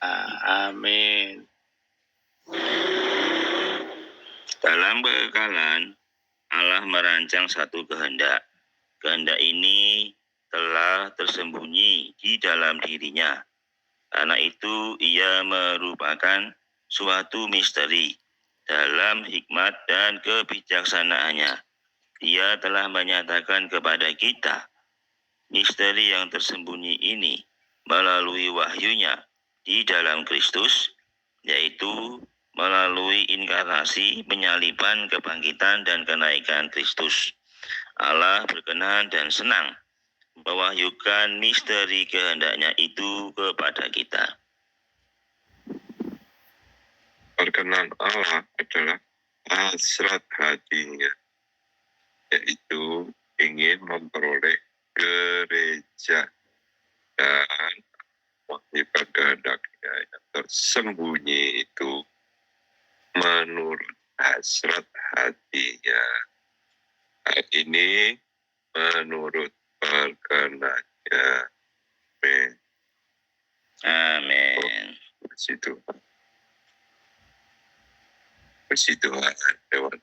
Amin. Dalam kekekalan, Allah merancang satu kehendak. Kehendak ini telah tersembunyi di dalam dirinya. Karena itu ia merupakan suatu misteri. Dalam hikmat dan kebijaksanaannya, Ia telah menyatakan kepada kita misteri yang tersembunyi ini melalui wahyunya di dalam Kristus, yaitu melalui inkarnasi, penyaliban, kebangkitan, dan kenaikan Kristus. Allah berkenan dan senang mewahyukan misteri kehendaknya itu kepada kita. Perkenan Allah adalah hasrat hatinya, yaitu ingin memperoleh gereja dan mewahyukan kehendaknya yang tersembunyi itu menurut hasrat hatinya. Hal ini menurut perkenannya. Amin. Amin. Puji Tuhan. Puji Tuhan, lewat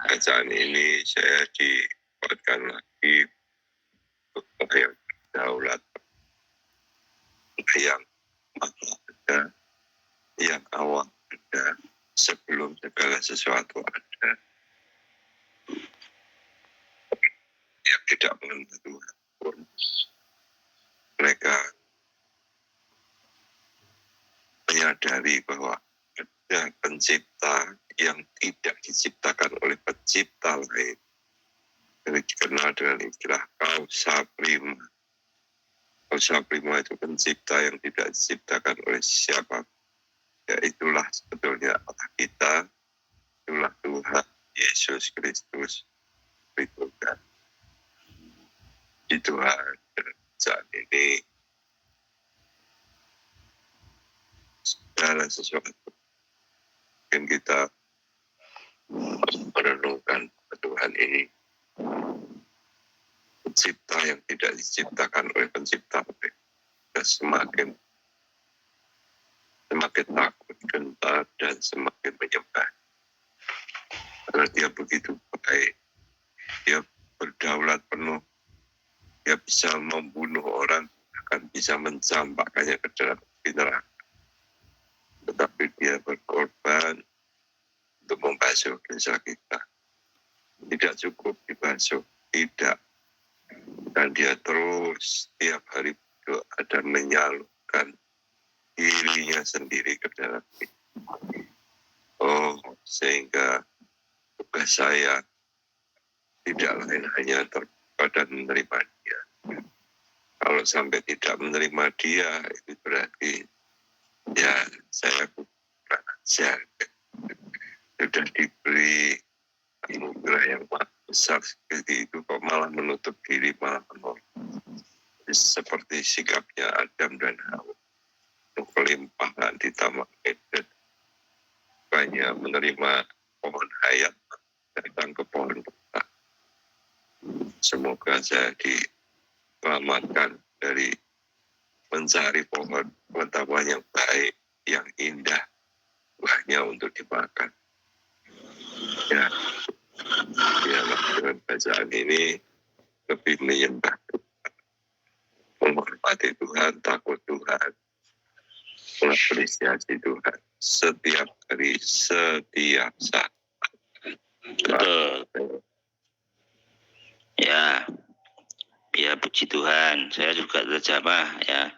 bacaan ini saya dikuatkan lagi untuk yang berdaulat, yang maha ada, yang awal ada, sebelum segala sesuatu ada, yang tidak mengenal Tuhan pun mereka menyadari bahwa ada pencipta yang tidak diciptakan oleh pencipta lain. Ini dikenal dengan istilah kausa prima. Kausa prima itu pencipta yang tidak diciptakan oleh siapa. Ya itulah sebetulnya Allah kita, itulah Tuhan Yesus Kristus. Berikutnya di Tuhan saat ini segala sesuatu mungkin kita merenungkan Tuhan ini, pencipta yang tidak diciptakan oleh pencipta, kita semakin takut, gentar, dan semakin menyembah. Karena dia begitu baik, dia berdaulat penuh, dia bisa membunuh orang, akan bisa mencampakkannya ke dalam neraka. Tetapi dia berkorban untuk membasuh dosa kita. Tidak cukup dibasuh, tidak. Dan dia terus setiap hari berdoa dan menyalurkan dirinya sendiri ke dalam kita. Oh, sehingga tugas saya tidak lain hanya terpada menerima dia. Kalau sampai tidak menerima dia, itu berarti ya saya kurang ajar. Sudah diberi anugerah yang besar seperti itu, kok malah menutup diri, malah menolak. Seperti sikapnya Adam dan Hawa, kelimpahan di Taman Eden, banyak menerima pohon hayat, datang ke pohon dosa. Semoga saya diselamatkan dari mencari pohon pengetahuan yang baik, yang indah, buahnya untuk dimakan. Ya, biarlah dengan bacaan ini lebih menyembah Tuhan, menghormati Tuhan, takut Tuhan, mengapresiasi Tuhan setiap hari, setiap saat. Betul. Ya, puji Tuhan. Saya juga terjamah ya.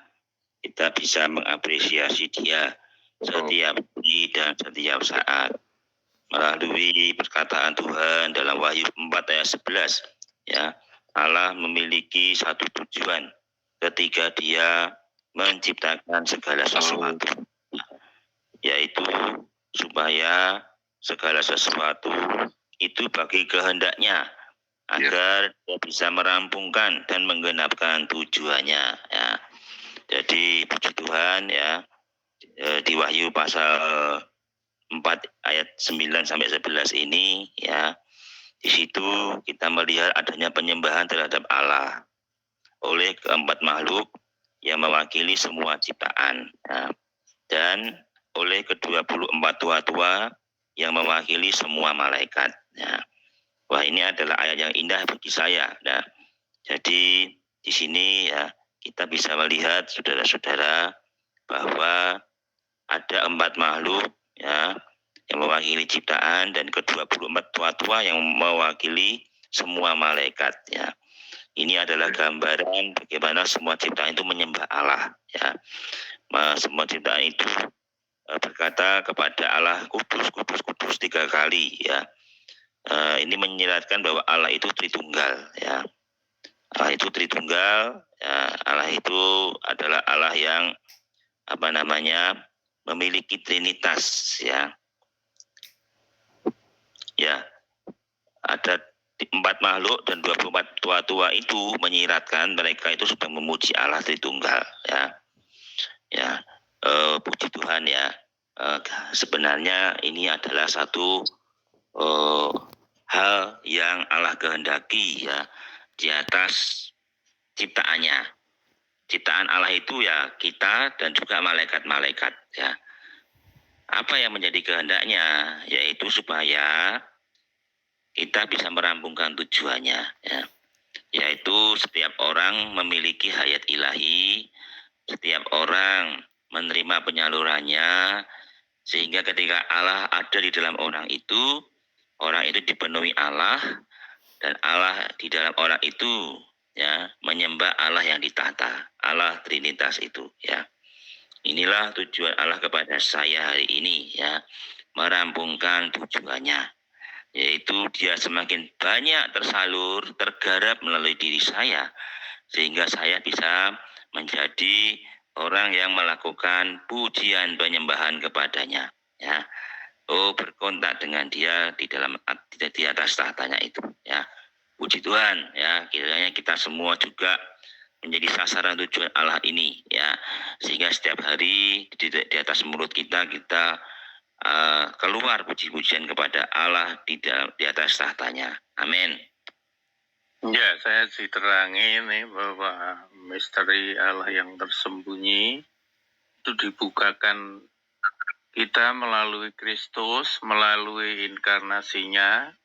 Kita bisa mengapresiasi Dia setiap hari dan setiap saat melalui perkataan Tuhan dalam Wahyu 4 ayat 11. Ya, Allah memiliki satu tujuan ketika Dia menciptakan segala sesuatu, yaitu supaya segala sesuatu itu bagi kehendaknya, agar dia bisa merampungkan dan menggenapkan tujuannya. Ya. Jadi puji Tuhan ya, di Wahyu pasal 4 ayat 9 sampai 11 ini ya, di situ kita melihat adanya penyembahan terhadap Allah oleh keempat makhluk yang mewakili semua ciptaan. Ya. disaksikan oleh ke-24 tua-tua yang mewakili semua malaikat. Ya. Wah, ini adalah ayat yang indah bagi saya. Nah, jadi di sini ya kita bisa melihat saudara-saudara bahwa ada 4 makhluk ya yang mewakili ciptaan dan ke-24 tua-tua yang mewakili semua malaikat ya. Ini adalah gambaran bagaimana semua ciptaan itu menyembah Allah ya. Semua ciptaan itu berkata kepada Allah kudus, kudus, kudus 3 kali ya. Ini menyiratkan bahwa Allah itu Tritunggal ya. Allah itu Tritunggal ya. Allah itu adalah Allah yang memiliki trinitas ya. Ya. Ada 4 makhluk dan 24 tua-tua itu menyiratkan mereka itu sedang memuji Allah Tritunggal ya. Ya, puji Tuhan ya. Sebenarnya ini adalah satu hal yang Allah kehendaki ya di atas ciptaannya. Ciptaan Allah itu ya kita dan juga malaikat-malaikat ya. Apa yang menjadi kehendaknya yaitu supaya kita bisa merampungkan tujuannya ya. Yaitu setiap orang memiliki hayat ilahi, setiap orang menerima penyalurannya, sehingga ketika Allah ada di dalam orang itu dipenuhi Allah, dan Allah di dalam orang itu ya menyembah Allah yang ditata, Allah Trinitas itu ya. Inilah tujuan Allah kepada saya hari ini ya, merampungkan tujuannya, yaitu dia semakin banyak tersalur, tergarap melalui diri saya, sehingga saya bisa menjadi orang yang melakukan pujian penyembahan kepadanya ya. Berkontak dengan dia di atas tahtanya itu ya. Puji Tuhan ya, kiranya kita semua juga menjadi sasaran tujuan Allah ini ya, sehingga setiap hari di atas mulut kita keluar puji-pujian kepada Allah di atas tahtanya. Amin. Ya, saya diterangi nih bahwa misteri Allah yang tersembunyi itu dibukakan kita melalui Kristus, melalui inkarnasinya.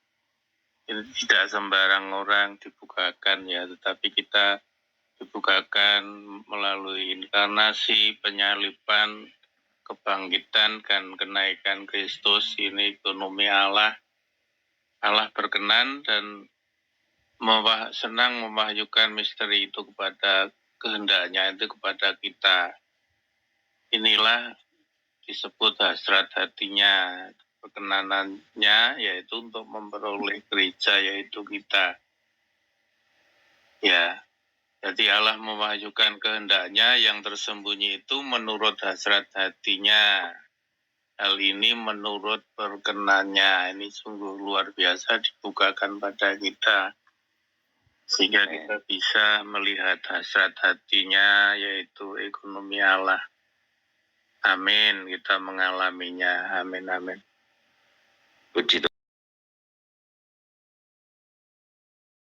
Ini tidak sembarang orang dibukakan ya, tetapi kita dibukakan melalui inkarnasi, penyaliban, kebangkitan, dan kenaikan Kristus. Ini ekonomi Allah. Allah berkenan dan senang memahyukan misteri itu kepada kehendaknya itu kepada kita. Inilah disebut hasrat hatinya, perkenanannya yaitu untuk memperoleh gereja yaitu kita. Ya, jadi Allah memahyukan kehendaknya yang tersembunyi itu menurut hasrat hatinya. Hal ini menurut perkenannya. Ini sungguh luar biasa dibukakan pada kita, sehingga kita bisa melihat hasrat hatinya yaitu ekonomi Allah. Amin, kita mengalaminya. Amin, amin. Puji Tuhan.